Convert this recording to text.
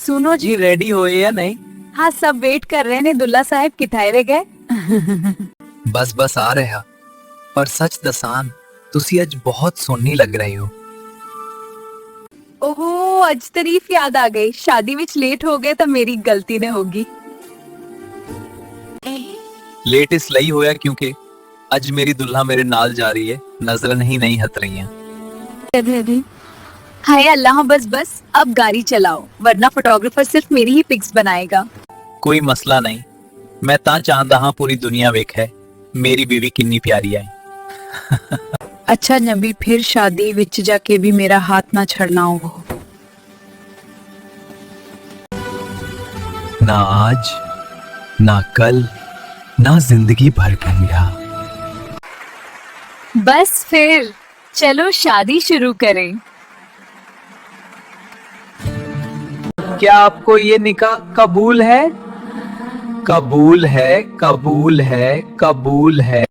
सुनो जी, रेडी होए या नहीं? हाँ सब वेट कर रहे ने। दुल्ला साहब किथाए वे गए? बस आ ਰਿਹਾ। ਪਰ ਸੱਚ ਦਸਾਂ ਤੁਸੀਂ ਅੱਜ ਬਹੁਤ ਸੋਹਣੀ ਲੱਗ ਰਹੇ ਹੋ। ओहो, अज तारीफ याद आ गई। शादी विच लेट हो गए तो मेरी गलती ने होगी। ਲੇਟ ਇਸ ਲਈ ਹੋਇਆ ਕਿਉਂਕਿ ਅੱਜ ਮੇਰੀ ਦੁल्हा ਮੇਰੇ ਨਾਲ ਜਾ ਰਹੀ ਹੈ। ਨਜ਼ਰਾਂ ਨਹੀਂ ਹਟ ਰਹੀਆਂ। हाय अल्लाह, बस बस अब गाड़ी चलाओ, वरना फोटोग्राफर सिर्फ मेरी ही पिक्स बनाएगा। ਕੋਈ ਮਸਲਾ ਨਹੀਂ। ਮੈਂ ਤਾਂ ਚਾਹੁੰਦਾ ਹਾਂ ਪੂਰੀ ਦੁਨੀਆ ਵੇਖੇ ਮੇਰੀ ਬੀਵੀ ਕਿੰਨੀ ਪਿਆਰੀ ਹੈ। अच्छा नबी, फिर शादी विच जाके भी मेरा हाथ ना छड़ना हो। ना आज ना कल ना जिंदगी भर करूंगा। बस फिर चलो शादी शुरू करें। क्या आपको ये निकाह कबूल है? कबूल है, कबूल है, कबूल है।